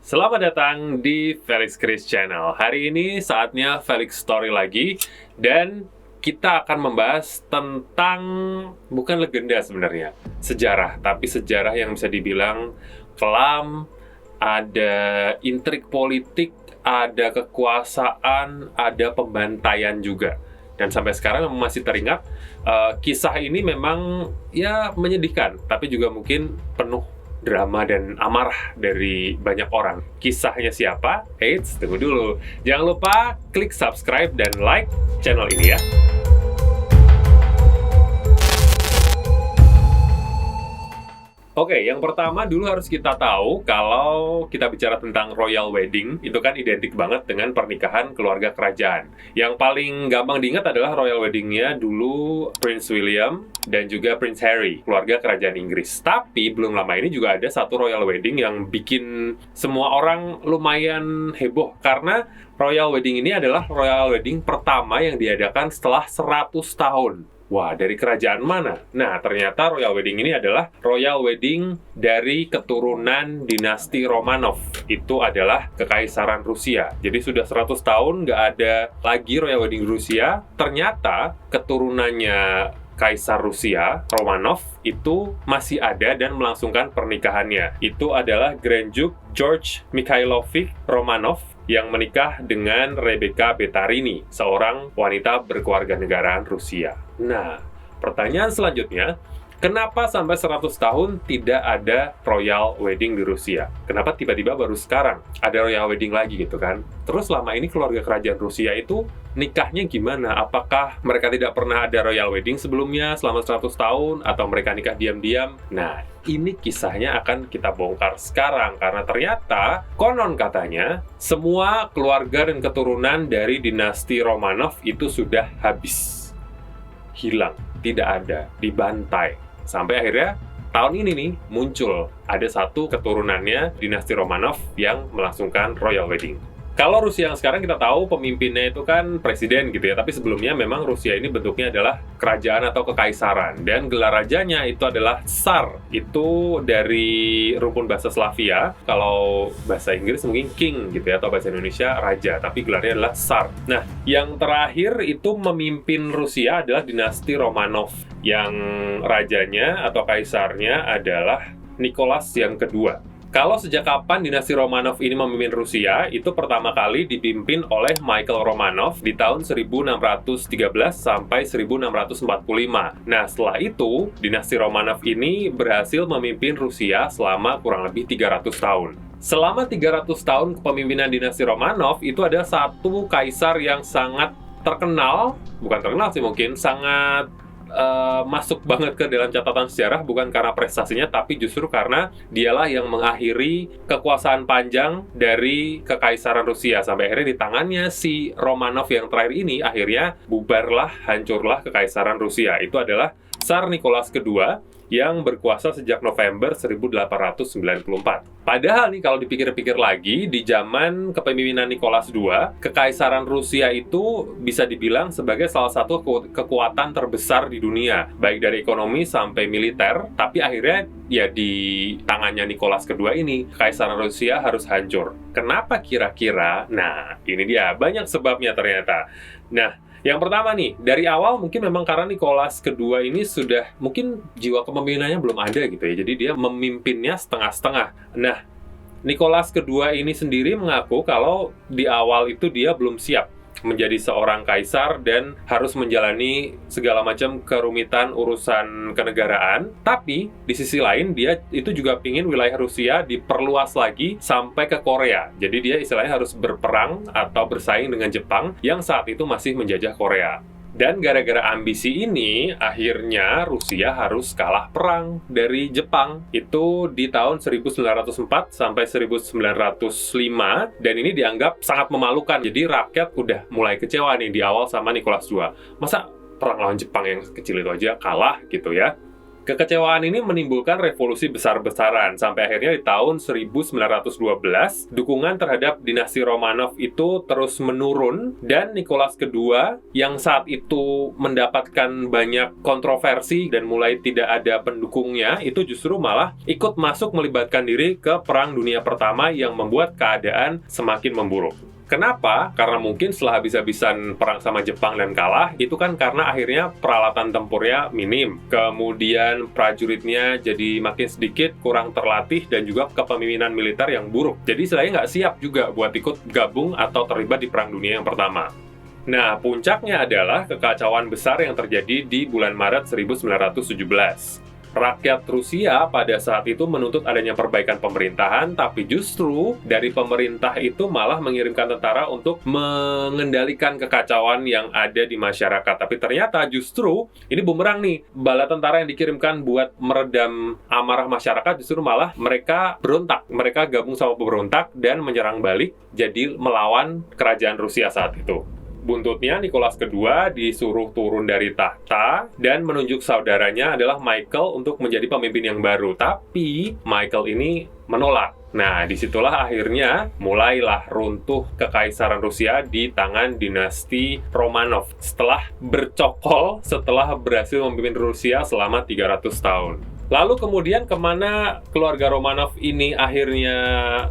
Selamat datang di Felix Chris Channel. Hari ini saatnya Felix Story lagi, dan kita akan membahas tentang bukan legenda sebenarnya, sejarah, tapi sejarah yang bisa dibilang kelam, ada intrik politik, ada kekuasaan, ada pembantaian juga. Dan sampai sekarang masih teringat, kisah ini memang ya menyedihkan, tapi juga mungkin penuh drama dan amarah dari banyak orang. Kisahnya siapa? Eits, tunggu dulu. Jangan lupa klik subscribe dan like channel ini ya. Oke, yang pertama dulu harus kita tahu kalau kita bicara tentang royal wedding, itu kan identik banget dengan pernikahan keluarga kerajaan. Yang paling gampang diingat adalah royal weddingnya dulu Prince William dan juga Prince Harry, keluarga kerajaan Inggris. Tapi belum lama ini juga ada satu royal wedding yang bikin semua orang lumayan heboh, karena royal wedding ini adalah royal wedding pertama yang diadakan setelah 100 tahun. Wah, dari kerajaan mana? Nah, ternyata royal wedding ini adalah royal wedding dari keturunan dinasti Romanov. Itu adalah kekaisaran Rusia. Jadi sudah 100 tahun nggak ada lagi royal wedding Rusia. Ternyata keturunannya Kaisar Rusia, Romanov, itu masih ada dan melangsungkan pernikahannya. Itu adalah Grand Duke George Mikhailovich Romanov yang menikah dengan Rebecca Betarini, seorang wanita berkewarganegaraan Rusia. Nah, pertanyaan selanjutnya, kenapa sampai 100 tahun tidak ada royal wedding di Rusia? Kenapa tiba-tiba baru sekarang ada royal wedding lagi gitu kan? Terus selama ini keluarga kerajaan Rusia itu nikahnya gimana? Apakah mereka tidak pernah ada royal wedding sebelumnya selama 100 tahun? Atau mereka nikah diam-diam? Nah, ini kisahnya akan kita bongkar sekarang, karena ternyata konon katanya semua keluarga dan keturunan dari dinasti Romanov itu sudah habis, hilang, tidak ada, dibantai. Sampai akhirnya tahun ini nih muncul ada satu keturunannya dinasti Romanov yang melangsungkan royal wedding. Kalau Rusia yang sekarang kita tahu pemimpinnya itu kan presiden gitu ya, tapi sebelumnya memang Rusia ini bentuknya adalah kerajaan atau kekaisaran, dan gelar rajanya itu adalah Tsar. Itu dari rumpun bahasa Slavia. Kalau bahasa Inggris mungkin king gitu ya, atau bahasa Indonesia raja, tapi gelarnya adalah Tsar. Nah, yang terakhir itu memimpin Rusia adalah dinasti Romanov, yang rajanya atau kaisarnya adalah Nicholas yang kedua. Kalau sejak kapan dinasti Romanov ini memimpin Rusia, itu pertama kali dipimpin oleh Michael Romanov di tahun 1613 sampai 1645. Nah, setelah itu, dinasti Romanov ini berhasil memimpin Rusia selama kurang lebih 300 tahun. Selama 300 tahun kepemimpinan dinasti Romanov, itu ada satu kaisar yang sangat terkenal, bukan terkenal sih mungkin, sangat masuk banget ke dalam catatan sejarah, bukan karena prestasinya, tapi justru karena dialah yang mengakhiri kekuasaan panjang dari kekaisaran Rusia. Sampai akhirnya di tangannya si Romanov yang terakhir ini, akhirnya bubarlah, hancurlah kekaisaran Rusia. Itu adalah Tsar Nicholas II yang berkuasa sejak November 1894. Padahal nih kalau dipikir-pikir lagi, di zaman kepemimpinan Nicholas II, kekaisaran Rusia itu bisa dibilang sebagai salah satu kekuatan terbesar di dunia, baik dari ekonomi sampai militer. Tapi akhirnya ya di tangannya Nicholas II ini, kekaisaran Rusia harus hancur. Kenapa kira-kira? Nah, ini dia, banyak sebabnya ternyata. Nah, yang pertama nih, dari awal mungkin memang karena Nicholas II ini sudah, mungkin jiwa kepemimpinannya belum ada gitu ya, jadi dia memimpinnya setengah-setengah. Nah, Nicholas II ini sendiri mengaku kalau di awal itu dia belum siap menjadi seorang kaisar dan harus menjalani segala macam kerumitan urusan kenegaraan. Tapi di sisi lain dia itu juga ingin wilayah Rusia diperluas lagi sampai ke Korea. Jadi dia istilahnya harus berperang atau bersaing dengan Jepang yang saat itu masih menjajah Korea. Dan gara-gara ambisi ini, akhirnya Rusia harus kalah perang dari Jepang. Itu di tahun 1904 sampai 1905, dan ini dianggap sangat memalukan. Jadi rakyat udah mulai kecewa nih di awal sama Nicholas II. Masa perang lawan Jepang yang kecil itu aja kalah gitu ya? Kekecewaan ini menimbulkan revolusi besar-besaran, sampai akhirnya di tahun 1912, dukungan terhadap dinasti Romanov itu terus menurun, dan Nicholas II yang saat itu mendapatkan banyak kontroversi dan mulai tidak ada pendukungnya, itu justru malah ikut masuk melibatkan diri ke Perang Dunia Pertama yang membuat keadaan semakin memburuk. Kenapa? Karena mungkin setelah habis-habisan perang sama Jepang dan kalah, itu kan karena akhirnya peralatan tempurnya minim. Kemudian prajuritnya jadi makin sedikit, kurang terlatih, dan juga kepemimpinan militer yang buruk. Jadi istilahnya nggak siap juga buat ikut gabung atau terlibat di Perang Dunia yang pertama. Nah, puncaknya adalah kekacauan besar yang terjadi di bulan Maret 1917. Rakyat Rusia pada saat itu menuntut adanya perbaikan pemerintahan, tapi justru dari pemerintah itu malah mengirimkan tentara untuk mengendalikan kekacauan yang ada di masyarakat. Tapi ternyata justru ini bumerang nih, bala tentara yang dikirimkan buat meredam amarah masyarakat justru malah mereka berontak. Mereka gabung sama pemberontak dan menyerang balik, jadi melawan kerajaan Rusia saat itu. Buntutnya, Nicholas II disuruh turun dari tahta dan menunjuk saudaranya adalah Michael untuk menjadi pemimpin yang baru. Tapi Michael ini menolak. Nah, disitulah akhirnya mulailah runtuh kekaisaran Rusia di tangan dinasti Romanov. Setelah bercokol, setelah berhasil memimpin Rusia selama 300 tahun. Lalu kemudian kemana keluarga Romanov ini akhirnya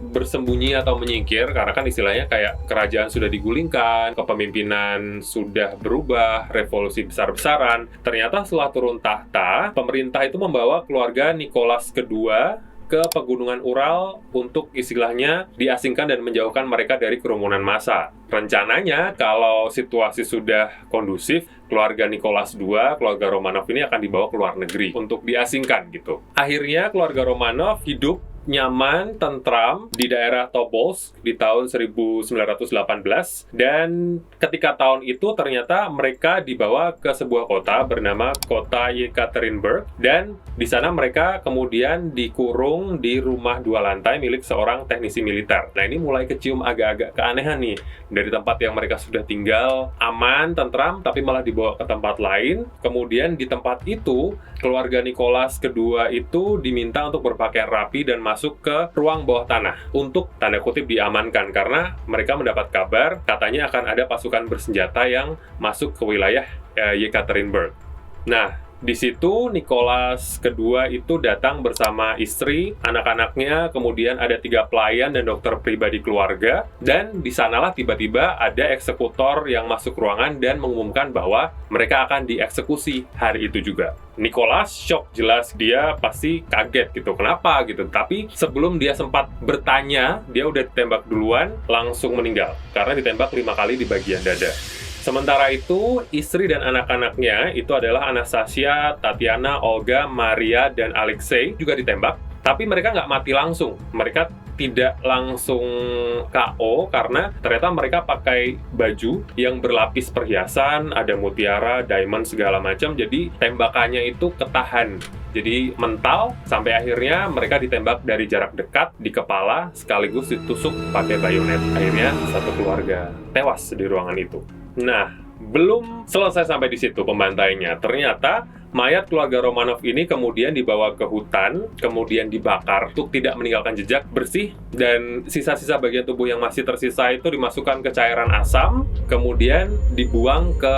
bersembunyi atau menyingkir? Karena kan istilahnya kayak kerajaan sudah digulingkan, kepemimpinan sudah berubah, revolusi besar-besaran. Ternyata setelah turun tahta, pemerintah itu membawa keluarga Nicholas II ke pegunungan Ural untuk istilahnya diasingkan dan menjauhkan mereka dari kerumunan massa. Rencananya, kalau situasi sudah kondusif, keluarga Nicholas II, keluarga Romanov ini akan dibawa ke luar negeri untuk diasingkan gitu. Akhirnya keluarga Romanov hidup nyaman, tentram di daerah Tobolsk di tahun 1918, dan ketika tahun itu ternyata mereka dibawa ke sebuah kota bernama kota Yekaterinburg, dan di sana mereka kemudian dikurung di rumah 2 lantai milik seorang teknisi militer. Nah, ini mulai kecium agak-agak keanehan nih, dari tempat yang mereka sudah tinggal aman, tentram, tapi malah dibawa ke tempat lain. Kemudian di tempat itu keluarga Nicholas II itu diminta untuk berpakaian rapi dan masuk ke ruang bawah tanah untuk tanda kutip diamankan, karena mereka mendapat kabar katanya akan ada pasukan bersenjata yang masuk ke wilayah Yekaterinburg. Nah, di situ Nicholas II itu datang bersama istri, anak-anaknya, kemudian ada 3 pelayan dan dokter pribadi keluarga, dan di sanalah tiba-tiba ada eksekutor yang masuk ruangan dan mengumumkan bahwa mereka akan dieksekusi hari itu juga. Nicholas shock jelas, dia pasti kaget gitu, kenapa gitu. Tapi sebelum dia sempat bertanya, dia udah ditembak duluan, langsung meninggal karena ditembak 5 kali di bagian dada. Sementara itu, istri dan anak-anaknya itu adalah Anastasia, Tatiana, Olga, Maria, dan Alexei juga ditembak. Tapi mereka nggak mati langsung. Mereka tidak langsung KO karena ternyata mereka pakai baju yang berlapis perhiasan, ada mutiara, diamond, segala macam. Jadi tembakannya itu ketahan. Jadi mental, sampai akhirnya mereka ditembak dari jarak dekat di kepala sekaligus ditusuk pakai bayonet. Akhirnya satu keluarga tewas di ruangan itu. Nah, belum selesai sampai di situ pembantaiannya. Ternyata mayat keluarga Romanov ini kemudian dibawa ke hutan, kemudian dibakar untuk tidak meninggalkan jejak bersih, dan sisa-sisa bagian tubuh yang masih tersisa itu dimasukkan ke cairan asam, kemudian dibuang ke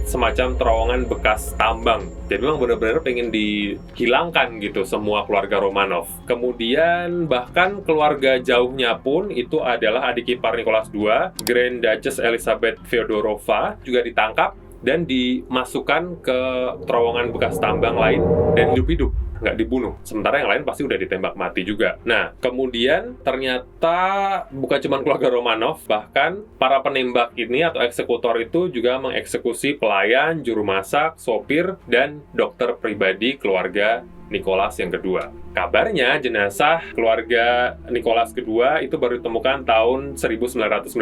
semacam terowongan bekas tambang. Jadi memang benar-benar pengen dihilangkan gitu semua keluarga Romanov. Kemudian bahkan keluarga jauhnya pun itu adalah adik ipar Nicholas II, Grand Duchess Elizabeth Feodorova, juga ditangkap dan dimasukkan ke terowongan bekas tambang lain dan hidup-hidup, nggak dibunuh. Sementara yang lain pasti udah ditembak mati juga. Nah, kemudian ternyata bukan cuma keluarga Romanov, bahkan para penembak ini atau eksekutor itu juga mengeksekusi pelayan, juru masak, sopir, dan dokter pribadi keluarga Nicholas yang kedua. Kabarnya jenazah keluarga Nicholas II itu baru ditemukan tahun 1991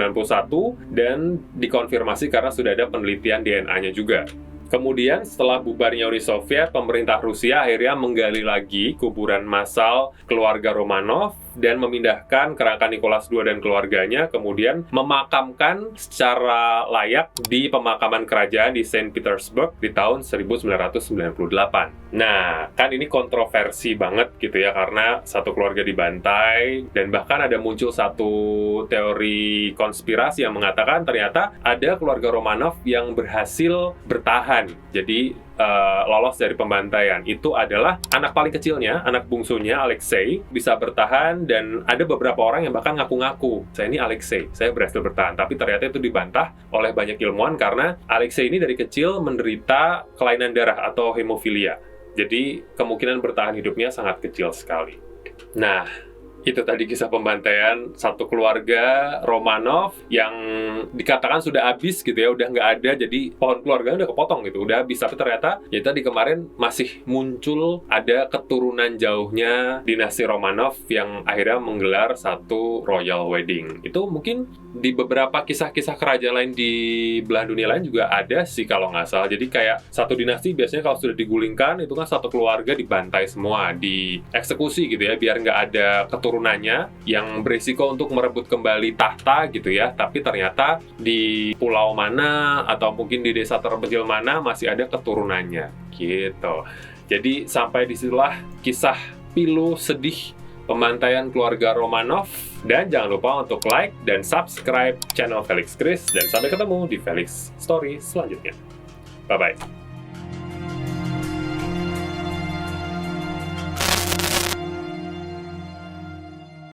dan dikonfirmasi karena sudah ada penelitian DNA-nya juga. Kemudian setelah bubarnya Uni Soviet, pemerintah Rusia akhirnya menggali lagi kuburan massal keluarga Romanov dan memindahkan kerangka Nicholas II dan keluarganya, kemudian memakamkan secara layak di pemakaman kerajaan di Saint Petersburg di tahun 1998. Nah, kan ini kontroversi banget gitu ya, karena satu keluarga dibantai, dan bahkan ada muncul satu teori konspirasi yang mengatakan ternyata ada keluarga Romanov yang berhasil bertahan. Jadi, lolos dari pembantaian. Itu adalah anak paling kecilnya, anak bungsunya, Alexei, bisa bertahan, dan ada beberapa orang yang bahkan ngaku-ngaku, saya ini Alexei, saya berhasil bertahan. Tapi ternyata itu dibantah oleh banyak ilmuwan karena Alexei ini dari kecil menderita kelainan darah atau hemofilia. Jadi, kemungkinan bertahan hidupnya sangat kecil sekali. Nah, itu tadi kisah pembantaian satu keluarga Romanov yang dikatakan sudah habis gitu ya, udah nggak ada, jadi pohon keluarganya udah kepotong gitu, udah habis. Tapi ternyata ya tadi kemarin masih muncul ada keturunan jauhnya dinasti Romanov yang akhirnya menggelar satu royal wedding. Itu mungkin di beberapa kisah-kisah kerajaan lain di belahan dunia lain juga ada sih kalau nggak salah. Jadi kayak satu dinasti biasanya kalau sudah digulingkan itu kan satu keluarga dibantai semua, dieksekusi gitu ya, biar nggak ada keturunannya yang berisiko untuk merebut kembali tahta gitu ya. Tapi ternyata di pulau mana atau mungkin di desa terpencil mana masih ada keturunannya gitu. Jadi sampai disitulah kisah pilu sedih pembantaian keluarga Romanov. Dan jangan lupa untuk like dan subscribe channel Felix Kris, dan sampai ketemu di Felix Story selanjutnya. Bye-bye.